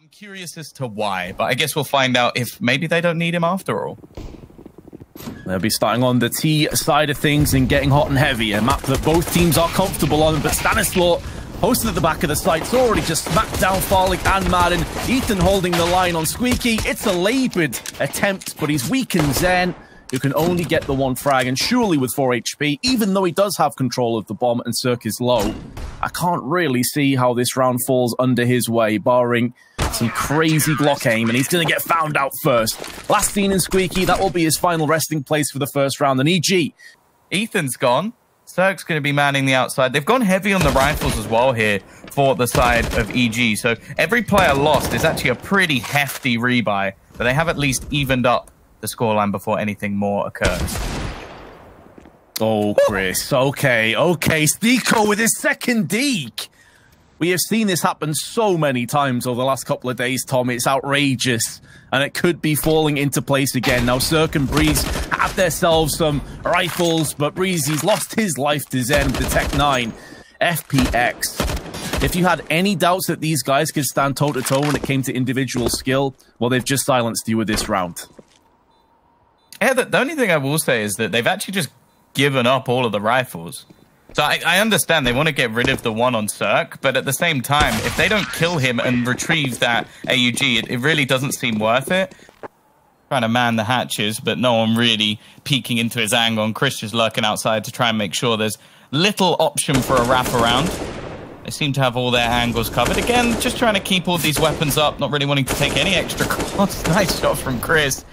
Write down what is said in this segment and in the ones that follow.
I'm curious as to why, but I guess we'll find out if maybe they don't need him after all. They'll be starting on the T side of things and getting hot and heavy, a map that both teams are comfortable on, but Stanislaw posted at the back of the site's already just smacked down Farlick and Madden. Ethan holding the line on Squeaky. It's a laboured attempt, but he's weakened Zen, who can only get the one frag, and surely with 4 HP, even though he does have control of the bomb and Cirque is low, I can't really see how this round falls under his way, barring some crazy Glock aim, and he's going to get found out first. Last seen in Squeaky, that will be his final resting place for the first round, and EG. Ethan's gone. Cirque's going to be manning the outside. They've gone heavy on the rifles as well here for the side of EG, so every player lost is actually a pretty hefty rebuy, but they have at least evened up the scoreline before anything more occurs. Oh, Chris. Okay. Stiko with his second deke. We have seen this happen so many times over the last couple of days, Tom. It's outrageous, and it could be falling into place again. Now, Cirque and Breeze have themselves some rifles, but Breezy's lost his life to Zen with the Tech 9. FPX. If you had any doubts that these guys could stand toe-to-toe when it came to individual skill, well, they've just silenced you with this round. Yeah, the only thing I will say is that they've actually just given up all of the rifles. So I understand they want to get rid of the one on Cirque, but at the same time, if they don't kill him and retrieve that AUG, it really doesn't seem worth it. Trying to man the hatches, but no one really peeking into his angle, and Chris just lurking outside to try and make sure there's little option for a wraparound. They seem to have all their angles covered. Again, just trying to keep all these weapons up, not really wanting to take any extra cost. Nice shot from Chris.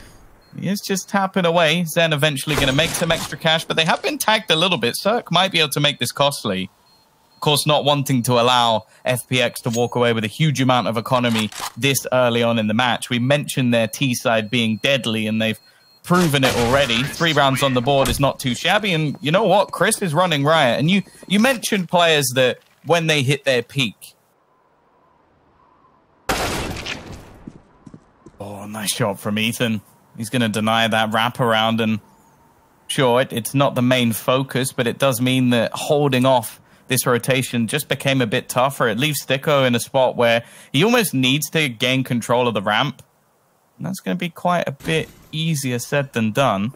He is just tapping away. Zen eventually going to make some extra cash, but they have been tagged a little bit. Cirque might be able to make this costly. Of course, not wanting to allow FPX to walk away with a huge amount of economy this early on in the match. We mentioned their T side being deadly, and they've proven it already. 3 rounds on the board is not too shabby, and you know what? Chris is running riot. And you mentioned players that when they hit their peak. Oh, nice shot from Ethan. He's going to deny that wraparound, and sure, it's not the main focus, but it does mean that holding off this rotation just became a bit tougher. It leaves Stiko in a spot where he almost needs to gain control of the ramp, and that's going to be quite a bit easier said than done.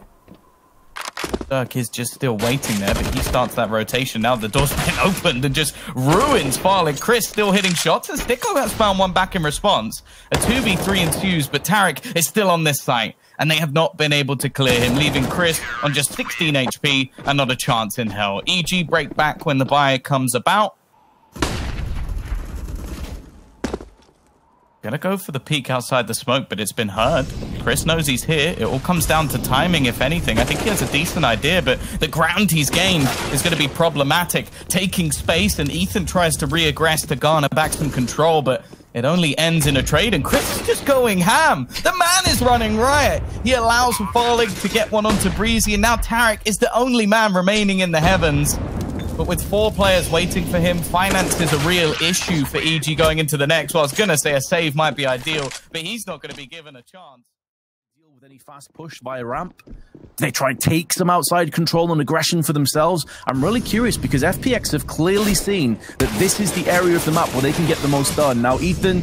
Cirque is just still waiting there, but he starts that rotation. Now the door's been opened and just ruins Farlick. Chris still hitting shots, and Stiko has found one back in response. A 2v3 ensues, but Tarek is still on this site, and they have not been able to clear him, leaving Chris on just 16 HP and not a chance in hell. EG break back when the buy comes about. Gonna go for the peek outside the smoke, but it's been heard. Chris knows he's here. It all comes down to timing, if anything. I think he has a decent idea, but the ground he's gained is going to be problematic. Taking space, and Ethan tries to re-aggress to garner back some control, but it only ends in a trade, and Chris is just going ham. The man is running riot. He allows Farlick to get one onto Breezy, and now Tarek is the only man remaining in the heavens. But with 4 players waiting for him, finance is a real issue for EG going into the next. Well, I was going to say a save might be ideal, but he's not going to be given a chance. Deal with any fast push via ramp? Do they try and take some outside control and aggression for themselves? I'm really curious, because FPX have clearly seen that this is the area of the map where they can get the most done. Now, Ethan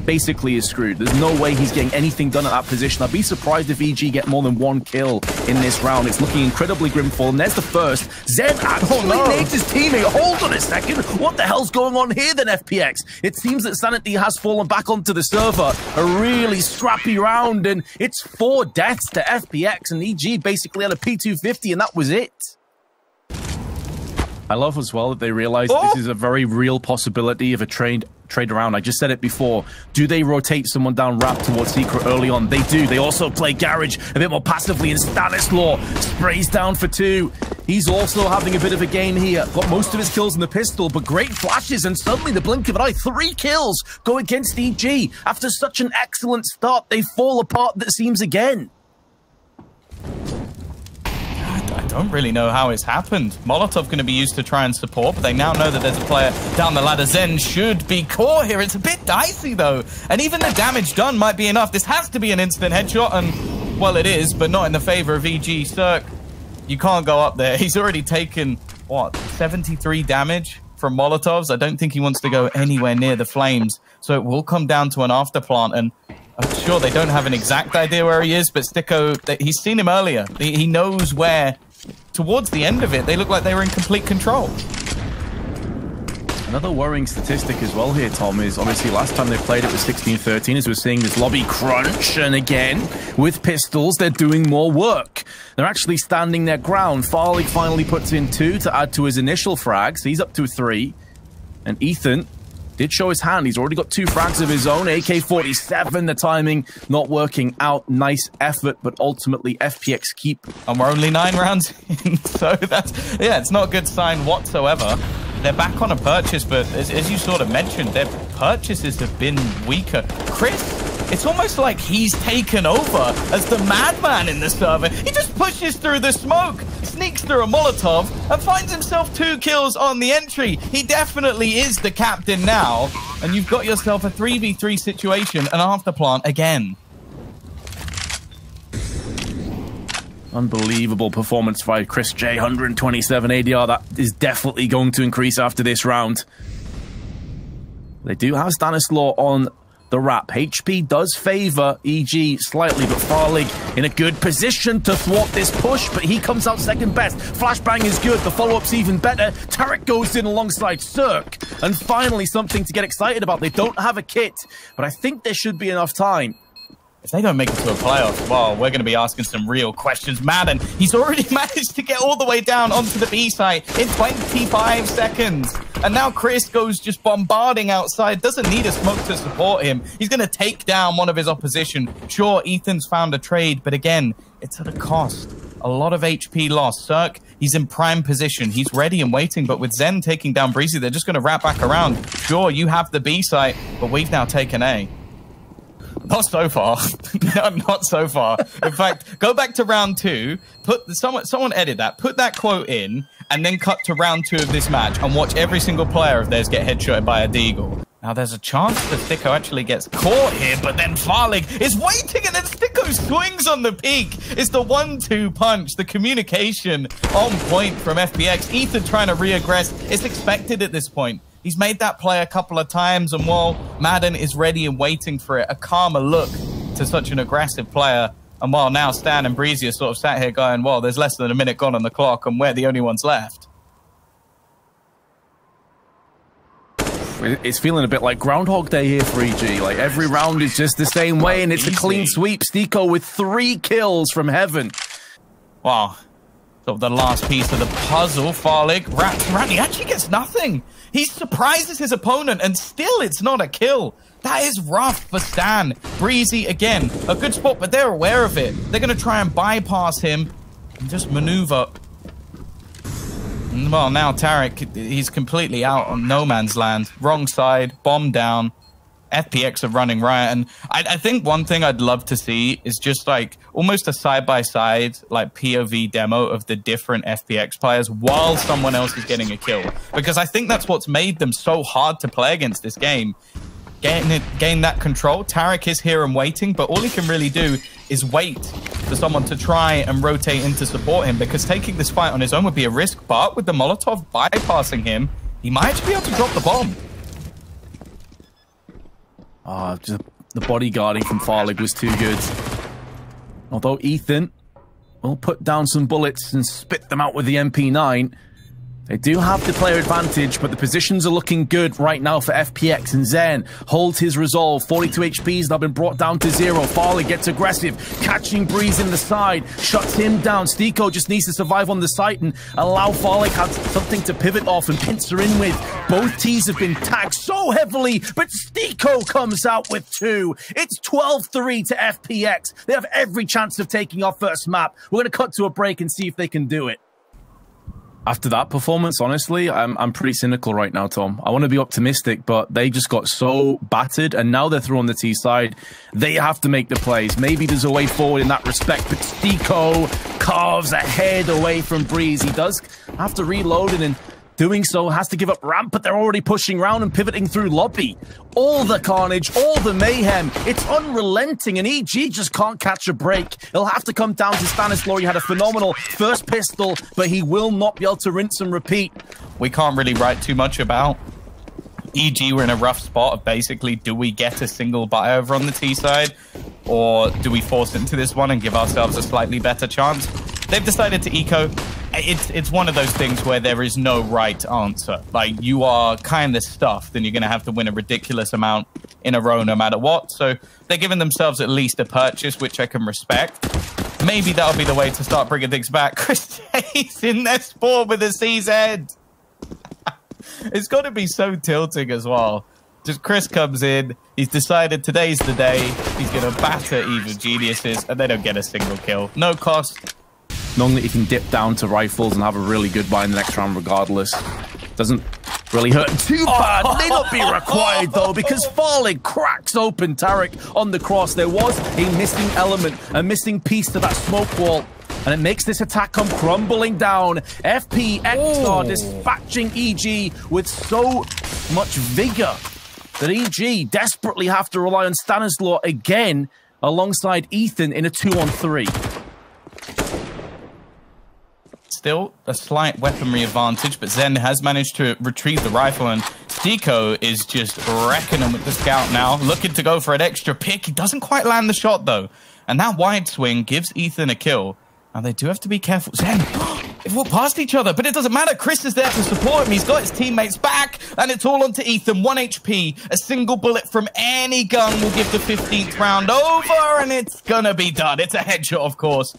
basically is screwed. There's no way he's getting anything done at that position. I'd be surprised if EG get more than 1 kill in this round. It's looking incredibly grim for them. There's the first. Zen actually makes his teammate. Hold on a second. What the hell's going on here then, FPX? It seems that Sanity has fallen back onto the server. A really scrappy round, and it's 4 deaths to FPX, and EG basically had a P250, and that was it. I love as well that they realize this is a very real possibility of a trade around. I just said it before. Do they rotate someone down ramp towards Secret early on? They do. They also play Garage a bit more passively, and Stanislaw sprays down for 2. He's also having a bit of a game here. Got most of his kills in the pistol, but great flashes, and suddenly the blink of an eye, 3 kills go against EG. After such an excellent start, they fall apart, it seems, again. I don't really know how it's happened. Molotov going to be used to try and support, but they now know that there's a player down the ladder. Zen should be core here. It's a bit dicey, though. And even the damage done might be enough. This has to be an instant headshot, and, well, it is, but not in the favor of EG. Cirque, you can't go up there. He's already taken, what, 73 damage from Molotovs. I don't think he wants to go anywhere near the flames. So it will come down to an afterplant. And I'm sure they don't have an exact idea where he is, but Sticko, he's seen him earlier. He knows where. Towards the end of it, they look like they were in complete control. Another worrying statistic as well here, Tom, is obviously last time they played it was 16-13, as we're seeing this lobby crunch, and again, with pistols, they're doing more work. They're actually standing their ground. Farley finally puts in 2 to add to his initial frags. He's up to 3. And Ethan did show his hand. He's already got 2 frags of his own. AK-47, the timing not working out. Nice effort, but ultimately FPX keep. And we're only 9 rounds in, so that's, yeah, it's not a good sign whatsoever. They're back on a purchase, but as you sort of mentioned, their purchases have been weaker. Chris, it's almost like he's taken over as the madman in the server. He just pushes through the smoke, sneaks through a Molotov, and finds himself 2 kills on the entry. He definitely is the captain now, and you've got yourself a 3v3 situation, an afterplant again. Unbelievable performance by Chris J. 127 ADR. That is definitely going to increase after this round. They do have Stanislaw on the wrap. HP does favor EG slightly, but Farlig in a good position to thwart this push, but he comes out second best. Flashbang is good. The follow-up's even better. Tarek goes in alongside Cirque. And finally, something to get excited about. They don't have a kit, but I think there should be enough time. If they don't make it to a playoff, well, we're going to be asking some real questions. Madden, he's already managed to get all the way down onto the B site in 25 seconds. And now Chris goes just bombarding outside, doesn't need a smoke to support him. He's going to take down one of his opposition. Sure, Ethan's found a trade, but again, it's at a cost. A lot of HP lost. Cirque, he's in prime position. He's ready and waiting, but with Zen taking down Breezy, they're just going to wrap back around. Sure, you have the B site, but we've now taken A. Not so far. No, not so far. In fact, go back to round 2. Someone edit that. Put that quote in, and then cut to round 2 of this match and watch every single player of theirs get headshotted by a deagle. Now, there's a chance that Sticko actually gets caught here, but then Farlig is waiting, and then Sticko swings on the peak. It's the 1-2 punch, the communication on point from FPX. Ethan trying to re-aggress. It's expected at this point. He's made that play a couple of times, and while Madden is ready and waiting for it, a calmer look to such an aggressive player. And while now Stan and Breezy are sort of sat here going, well, there's less than a minute gone on the clock, and we're the only ones left. It's feeling a bit like Groundhog Day here for EG. Like, every round is just the same way, and it's a clean sweep. Stiko with 3 kills from heaven. Wow. So the last piece of the puzzle, Farlig. Ratney actually gets nothing. He surprises his opponent, and still it's not a kill. That is rough for Stan. Breezy, again, a good spot, but they're aware of it. They're going to try and bypass him and just maneuver. Well, now Tarek, he's completely out on no man's land. Wrong side, bomb down. FPX are running riot, and I think one thing I'd love to see is just like almost a side-by-side like POV demo of the different FPX players while someone else is getting a kill, because I think that's what's made them so hard to play against this game. Gain that control. Tarek is here and waiting, but all he can really do is wait for someone to try and rotate in to support him, because taking this fight on his own would be a risk, but with the Molotov bypassing him, he might actually be able to drop the bomb. Just the bodyguarding from Farlig was too good. Although Ethan will put down some bullets and spit them out with the MP9. They do have the player advantage, but the positions are looking good right now for FPX, and Zen holds his resolve. 42 HP's now been brought down to 0. Farley gets aggressive, catching Breeze in the side, shuts him down. Stiko just needs to survive on the site and allow Farley have something to pivot off and pincer in with. Both T's have been tagged so heavily, but Stiko comes out with 2. It's 12-3 to FPX. They have every chance of taking our first map. We're going to cut to a break and see if they can do it. After that performance, honestly, I'm pretty cynical right now, Tom. I want to be optimistic, but they just got so battered, and now they're through on the T side. They have to make the plays. Maybe there's a way forward in that respect, but Stiko carves ahead away from Breeze. He does have to reload, and in doing so has to give up ramp, but they're already pushing round and pivoting through lobby. All the carnage, all the mayhem. It's unrelenting, and EG just can't catch a break. It'll have to come down to Stanislaw. He had a phenomenal first pistol, but he will not be able to rinse and repeat. we can't really write too much about. EG, we're in a rough spot of basically, do we get a single buy over on the T side, or do we force into this one and give ourselves a slightly better chance? They've decided to eco. It's one of those things where there is no right answer. Like, you are kind of stuffed, then you're going to have to win a ridiculous amount in a row no matter what. So they're giving themselves at least a purchase, which I can respect. Maybe that'll be the way to start bringing things back. Chris J's in their spawn with a CZ. It's got to be so tilting as well. Just Chris comes in, he's decided today's the day, he's going to batter Evil Geniuses, and they don't get a single kill. No cost. Knowing that you can dip down to rifles and have a really good buy in the next round regardless. Doesn't really hurt too bad. May not be required though, because Farlig cracks open Tarek on the cross. There was a missing element, a missing piece to that smoke wall, and it makes this attack come crumbling down. FPX are dispatching EG with so much vigor that EG desperately have to rely on Stanislaw again alongside Ethan in a 2-on-3. Still a slight weaponry advantage, but Zen has managed to retrieve the rifle, and Stiko is just wrecking him with the scout now, looking to go for an extra pick. He doesn't quite land the shot though, and that wide swing gives Ethan a kill. Now they do have to be careful. Zen, they walk past each other, but it doesn't matter. Chris is there to support him. He's got his teammates back, and it's all onto Ethan. 1 HP. A single bullet from any gun will give the 15th round over, and it's gonna be done. It's a headshot, of course.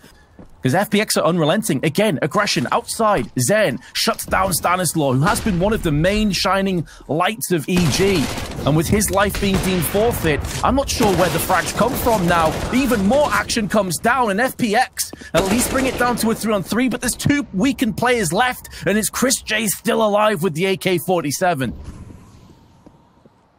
Because FPX are unrelenting. Again, aggression outside. Zen shuts down Stanislaw, who has been one of the main shining lights of EG. And with his life being deemed forfeit, I'm not sure where the frags come from now. Even more action comes down, and FPX at least bring it down to a 3-on-3, but there's 2 weakened players left, and it's Chris J still alive with the AK-47.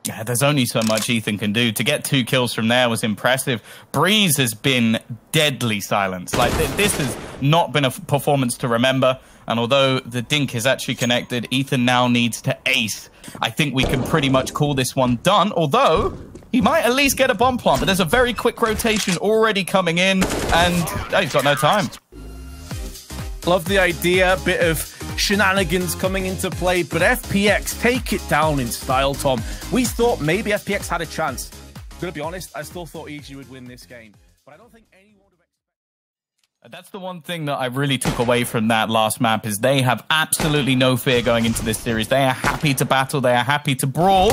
Yeah, there's only so much Ethan can do. To get 2 kills from there was impressive. Breeze has been deadly silenced. Like, this has not been a performance to remember. And although the dink is actually connected, Ethan now needs to ace. I think we can pretty much call this one done, although he might at least get a bomb plant. But there's a very quick rotation already coming in, and he's got no time. Love the idea, bit of shenanigans coming into play, but FPX take it down in style, Tom. We thought maybe FPX had a chance. I'm gonna be honest, I still thought EG would win this game, but I don't think anyone would have expected. That's the one thing that I really took away from that last map, is they have absolutely no fear going into this series. They are happy to battle, they are happy to brawl,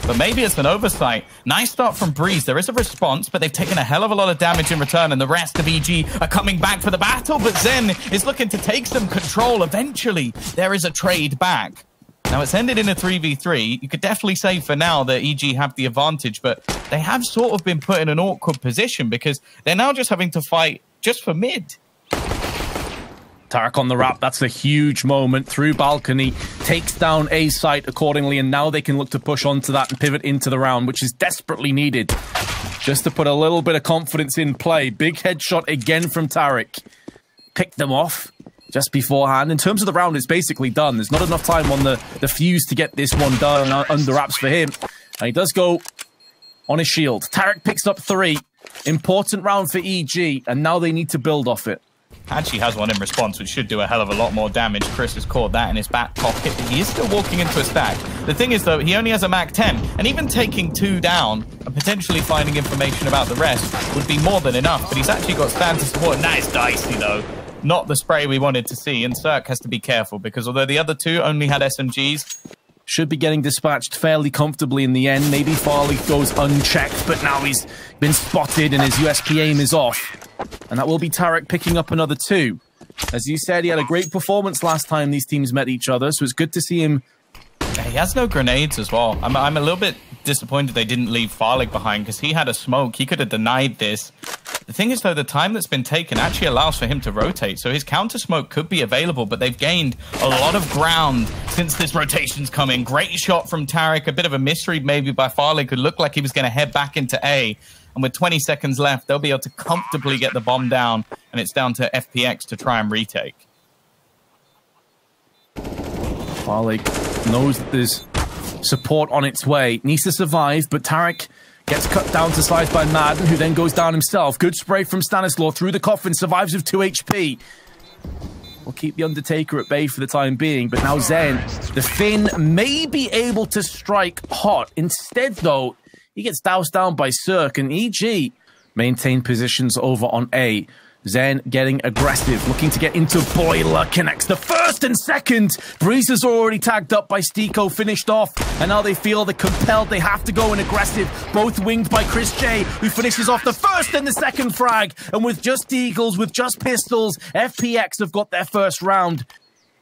but maybe it's an oversight. Nice start from Breeze. There is a response, but they've taken a hell of a lot of damage in return, and the rest of EG are coming back for the battle, but Zen is looking to take some control. Eventually, there is a trade back. Now, it's ended in a 3v3. You could definitely say for now that EG have the advantage, but they have sort of been put in an awkward position because they're now just having to fight just for mid. Tarek on the wrap, that's a huge moment. Through balcony, takes down A site accordingly, and now they can look to push onto that and pivot into the round, which is desperately needed. Just to put a little bit of confidence in play. Big headshot again from Tarek. Picked them off just beforehand. In terms of the round, it's basically done. There's not enough time on the fuse to get this one done under wraps for him. And he does go on his shield. Tarek picks up 3. Important round for EG, and now they need to build off it. Actually has one in response, which should do a hell of a lot more damage. Chris has caught that in his back pocket, but he is still walking into a stack. The thing is, though, he only has a Mac 10, and even taking 2 down and potentially finding information about the rest would be more than enough, but he's actually got Stan to support. Nice dicey, though. Not the spray we wanted to see, and Cirque has to be careful, because although the other 2 only had SMGs, should be getting dispatched fairly comfortably in the end. Maybe Farley goes unchecked, but now he's been spotted and his USP aim is off. And that will be Tarek picking up another 2. As you said, he had a great performance last time these teams met each other, so it's good to see him. He has no grenades as well. I'm a little bit disappointed they didn't leave Farlig behind, because he had a smoke. He could have denied this. The thing is, though, the time that's been taken actually allows for him to rotate, so his counter smoke could be available, but they've gained a lot of ground since this rotation's come in. Great shot from Tarek, a bit of a misread maybe by Farlig, who looked like he was going to head back into A, and with 20 seconds left, they'll be able to comfortably get the bomb down, and it's down to FPX to try and retake. Farlig knows that there's support on its way, needs to survive, but Tarek gets cut down to size by Madden, who then goes down himself. Good spray from Stanislaw through the coffin, survives with 2 HP. will keep the Undertaker at bay for the time being. But now Zen, the Finn, may be able to strike hot. Instead, though, he gets doused down by Cirque, and EG maintain positions over on A. Zen getting aggressive, looking to get into Boiler, connects the first and second. Breeze is already tagged up by Stiko, finished off, and now they feel they're compelled. They have to go in aggressive, both winged by Chris J, who finishes off the first and the second frag. And with just Eagles, with just pistols, FPX have got their first round.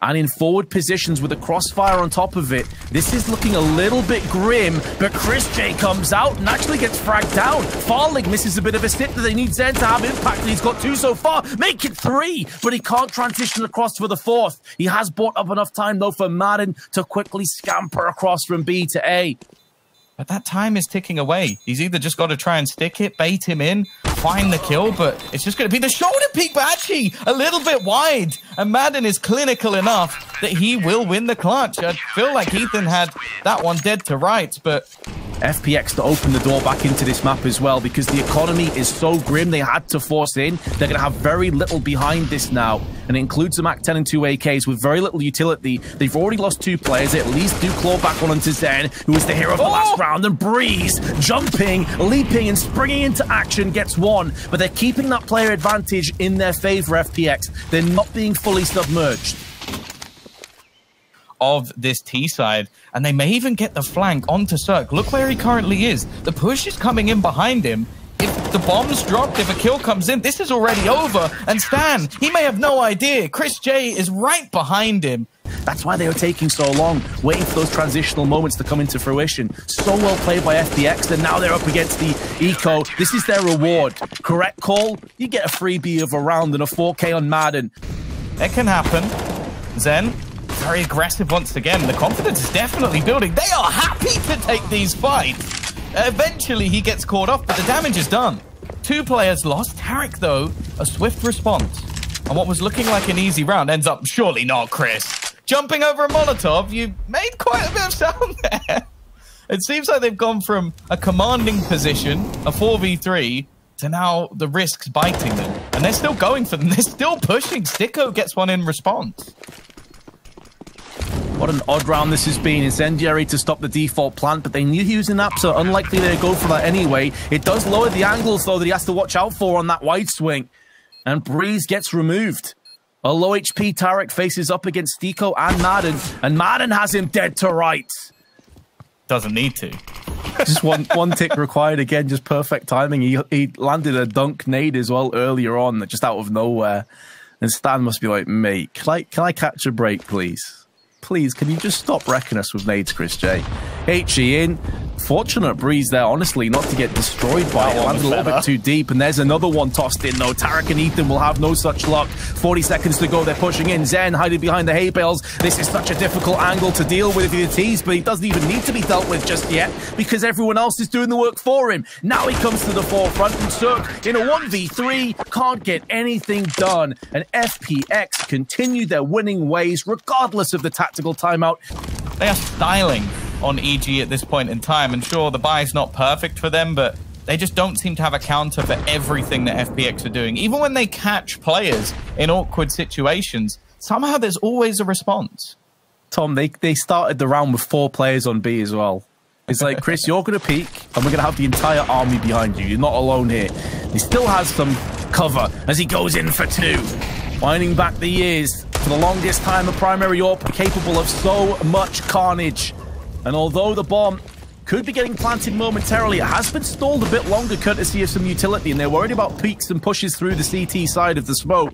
And in forward positions with a crossfire on top of it, this is looking a little bit grim, but Chris J comes out and actually gets fragged down. Farlig misses a bit of a sip that they need Zen to have impact, and he's got 2 so far. Make it 3, but he can't transition across for the 4th. He has bought up enough time, though, for Madden to quickly scamper across from B to A. But that time is ticking away. He's either just got to try and stick it, bait him in, find the kill, but it's just going to be the shoulder peek, but actually a little bit wide. And Madden is clinical enough that he will win the clutch. I feel like Ethan had that one dead to rights, but FPX to open the door back into this map as well, because the economy is so grim they had to force in. They're going to have very little behind this now, and it includes the Mac 10 and 2 AKs with very little utility. They've already lost 2 players. They at least do claw back one onto Zen, who is the hero of the last round, and Breeze jumping, leaping, and springing into action gets 1, but they're keeping that player advantage in their favor, FPX. They're not being fully submerged of this T side, and they may even get the flank onto Cirque. Look where he currently is. The push is coming in behind him. If the bomb's dropped, if a kill comes in, this is already over. And Stan, he may have no idea. Chris J is right behind him. That's why they were taking so long, waiting for those transitional moments to come into fruition. So well played by FPX, and now they're up against the Eco. This is their reward. Correct call? You get a freebie of a round and a 4K on Madden. It can happen. Zen, very aggressive once again. The confidence is definitely building. They are happy to take these fights. Eventually, he gets caught off, but the damage is done. 2 players lost. Tarek, though, a swift response. And what was looking like an easy round ends up, surely not, Chris. Jumping over a Molotov, you made quite a bit of sound there. It seems like they've gone from a commanding position, a 4v3, to now the risks biting them. And they're still going for them. They're still pushing. Stiko gets one in response. What an odd round this has been. Incendiary to stop the default plant, but they knew he was in AP, so unlikely they'd go for that anyway. It does lower the angles, though, that he has to watch out for on that wide swing. And Breeze gets removed. A low HP Tarek faces up against Stiko and Madden has him dead to rights. Doesn't need to. Just one tick required again, just perfect timing. He landed a dunk nade as well earlier on, just out of nowhere. And Stan must be like, mate, can I catch a break, please? Please, can you just stop wrecking us with nades, Chris J? HE in. Fortunate Breeze there, honestly, not to get destroyed by it. Landed a little bit too deep, and there's another one tossed in, though. Tarek and Ethan will have no such luck. 40 seconds to go, they're pushing in. Zen hiding behind the hay bales. This is such a difficult angle to deal with if he tease, but he doesn't even need to be dealt with just yet, because everyone else is doing the work for him. Now he comes to the forefront, and Cirque, in a 1v3, can't get anything done. And FPX continue their winning ways, regardless of the tactical timeout. They are styling on EG at this point in time, and sure, the buy's not perfect for them, but they just don't seem to have a counter for everything that FPX are doing. Even when they catch players in awkward situations, somehow there's always a response. Tom, they started the round with 4 players on B as well. It's like, Chris, you're going to peek, and we're going to have the entire army behind you. You're not alone here. He still has some cover as he goes in for 2. Winding back the years, for the longest time, a primary AWP capable of so much carnage. And although the bomb could be getting planted momentarily, it has been stalled a bit longer courtesy of some utility, and they're worried about peaks and pushes through the CT side of the smoke.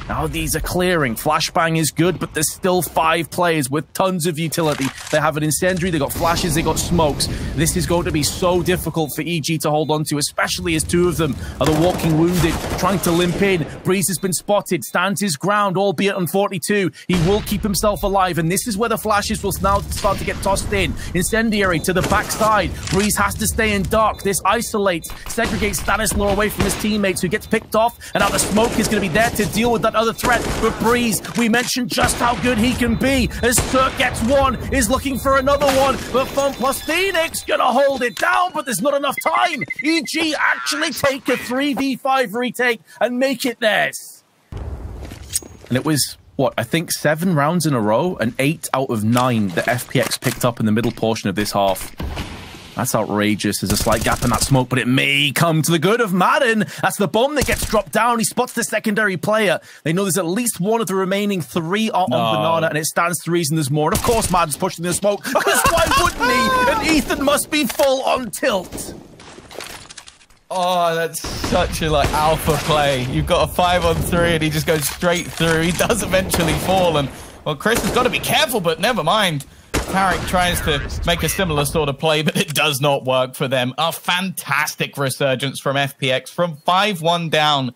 Now these are clearing. Flashbang is good, but there's still 5 players with tons of utility. They have an incendiary, they got flashes, they got smokes. This is going to be so difficult for EG to hold on to, especially as 2 of them are the walking wounded, trying to limp in. Breeze has been spotted, stands his ground, albeit on 42. He will keep himself alive, and this is where the flashes will now start to get tossed in. Incendiary to the backside. Breeze has to stay in dark. This isolates, segregates Stanislaw away from his teammates, who gets picked off, and now the smoke is going to be there to deal with that other threat. But Breeze, we mentioned just how good he can be, as Cirque gets 1, is looking for another one, but FunPlus Phoenix gonna hold it down, but there's not enough time. EG actually take a 3v5 retake and make it theirs. And it was what, I think 7 rounds in a row, and 8 out of 9 that FPX picked up in the middle portion of this half. That's outrageous. There's a slight gap in that smoke, but it may come to the good of Madden. That's the bomb that gets dropped down. He spots the secondary player. They know there's at least one of the remaining 3 are on Banana, and it stands to reason there's more. And of course, Madden's pushing the smoke, because why wouldn't he? And Ethan must be full on tilt. Oh, that's such a alpha play. You've got a 5-on-3 and he just goes straight through. He does eventually fall, and well, Chris has got to be careful, but never mind. Tarek tries to make a similar sort of play, but it does not work for them. A fantastic resurgence from FPX from 5-1 down.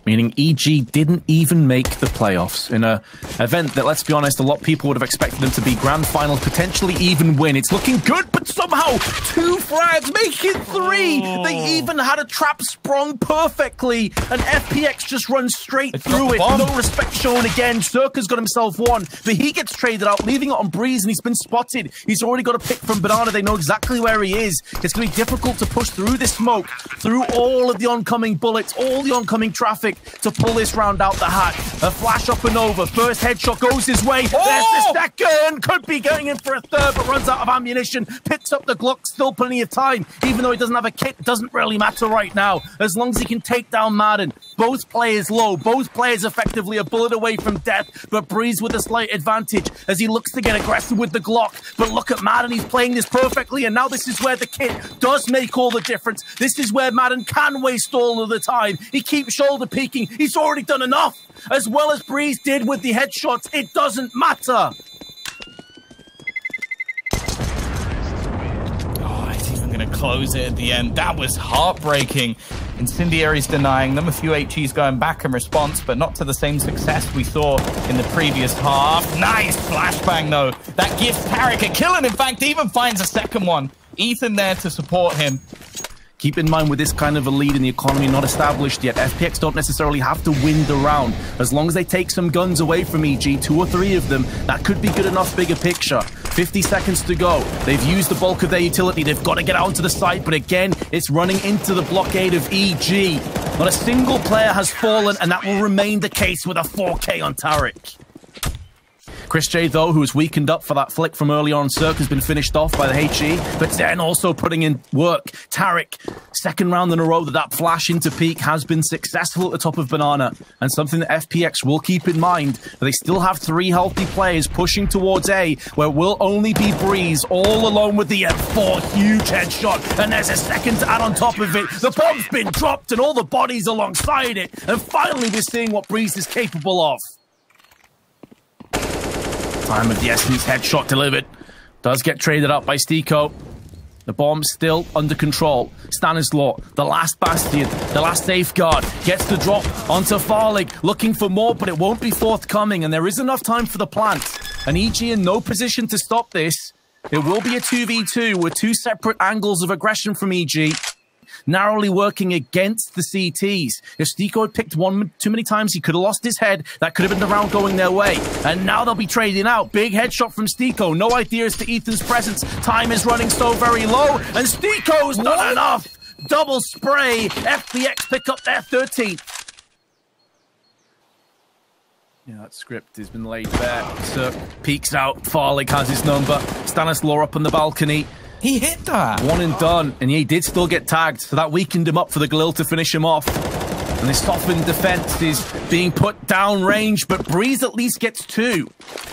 Meaning EG didn't even make the playoffs in an event that, let's be honest, a lot of people would have expected them to be grand finals, potentially even win. It's looking good, but somehow 2 frags make it 3. Oh. They even had a trap sprung perfectly, and FPX just runs straight through it. No respect shown again. Circa's got himself 1, but he gets traded out, leaving it on Breeze, and he's been spotted. He's already got a pick from Banana. They know exactly where he is. It's going to be difficult to push through this smoke, through all of the oncoming bullets, all the oncoming traffic, to pull this round out the hat. A flash up and over. First headshot goes his way. Oh! There's the second. Could be going in for a third, but runs out of ammunition. Picks up the Glock. Still plenty of time. Even though he doesn't have a kit, doesn't really matter right now. As long as he can take down Madden. Both players low. Both players effectively a bullet away from death, but Breeze with a slight advantage as he looks to get aggressive with the Glock. But look at Madden. He's playing this perfectly, and now this is where the kit does make all the difference. This is where Madden can waste all of the time. He keeps shoulder peeking. He's already done enough. As well as Breeze did with the headshots, it doesn't matter. Oh, he's even going to close it at the end. That was heartbreaking. Incendiary's denying them. A few HEs going back in response, but not to the same success we saw in the previous half. Nice flashbang, though. That gives Tarek a kill, and in fact, even finds a second one. Ethan there to support him. Keep in mind, with this kind of a lead in the economy not established yet, FPX don't necessarily have to win the round. As long as they take some guns away from EG, 2 or 3 of them, that could be good enough bigger picture. 50 seconds to go. They've used the bulk of their utility. They've got to get out to the site, but again, it's running into the blockade of EG. Not a single player has fallen, and that will remain the case with a 4K on Tarek. Chris J, though, who was weakened up for that flick from early on, Cirque has been finished off by the HE, but then also putting in work. Tarek, second round in a row that flash into peak has been successful at the top of Banana, and something that FPX will keep in mind, but they still have 3 healthy players pushing towards A, where it will only be Breeze all alone with the M4, huge headshot, and there's a second to add on top of it. The bomb's been dropped and all the bodies alongside it, and finally we're seeing what Breeze is capable of. Time of the essence, headshot delivered. Does get traded up by Stico. The bomb's still under control. Stanislaw, the last bastion, the last safeguard, gets the drop onto Farlig, looking for more, but it won't be forthcoming, and there is enough time for the plant. And EG in no position to stop this. It will be a 2v2 with 2 separate angles of aggression from EG. Narrowly working against the CTs. If Stico had picked one too many times, he could have lost his head. That could have been the round going their way. And now they'll be trading out. Big headshot from Stico. No idea as to Ethan's presence. Time is running so very low. And Stico's done enough. Double spray. FPX pick up their 13th. Yeah, that script has been laid bare. Cirque peeks out. Farlig has his number. Stanislaw up on the balcony. He hit that. 1 and done, and he did still get tagged, so that weakened him up for the Galil to finish him off. And this softened defense is being put down range, but Breeze at least gets 2.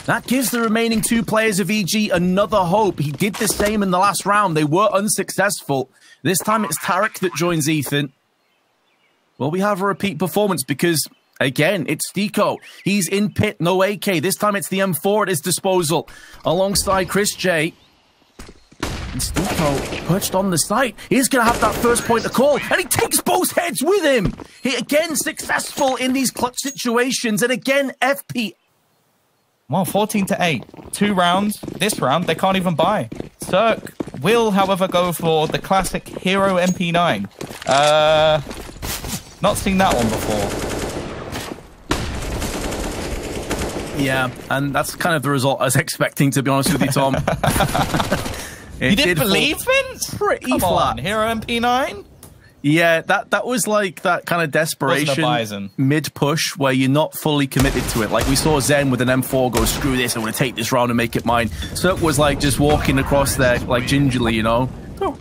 That gives the remaining 2 players of EG another hope. He did the same in the last round. They were unsuccessful. This time it's Tarek that joins Ethan. Will we have a repeat performance? Because, again, it's Stico. He's in pit, no AK. This time it's the M4 at his disposal, alongside Chris J. And Stico perched on the site. He's going to have that first point to call, and he takes both heads with him. He again successful in these clutch situations, and again FP. Well, 14-8, 2 rounds. This round they can't even buy. Cirque will, however, go for the classic Hero MP9. Not seen that one before. Yeah, and that's kind of the result I was expecting, to be honest with you, Tom. You didn't believe Vince? Pretty Come flat. on, Hero MP9? Yeah, that was like that kind of desperation mid-push where you're not fully committed to it. Like we saw Zen with an M4 go, screw this, I'm going to take this round and make it mine. Cirque was like just walking across there like gingerly, you know.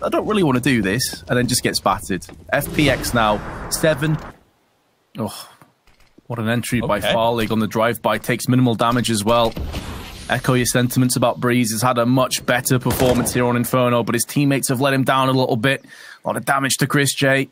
I don't really want to do this, and then just gets battered. FPX now, 7. Oh, what an entry by Farlig on the drive-by. Takes minimal damage as well. Echo your sentiments about Breeze. Has had a much better performance here on Inferno, but his teammates have let him down a little bit. A lot of damage to Chris J.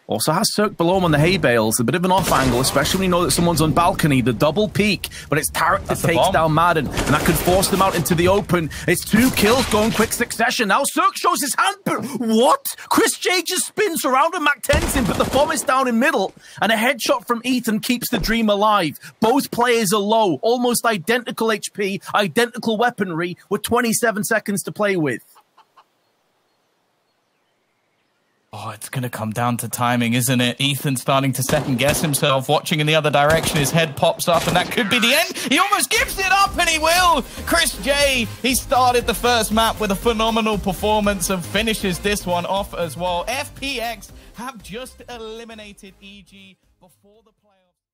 Also has Cirque below him on the hay bales. A bit of an off angle, especially when you know that someone's on balcony. The double peek, but it's Tarek that takes down Madden, and that could force them out into the open. It's 2 kills going quick succession. Now Cirque shows his hand, but what? Chris J just spins around and Mac-10s him, but the bomb is down in middle, and a headshot from Ethan keeps the dream alive. Both players are low, almost identical HP, identical weaponry, with 27 seconds to play with. Oh, it's going to come down to timing, isn't it? Ethan starting to second-guess himself, watching in the other direction. His head pops up, and that could be the end. He almost gives it up, and he will. Chris J, he started the first map with a phenomenal performance and finishes this one off as well. FPX have just eliminated EG before the playoffs.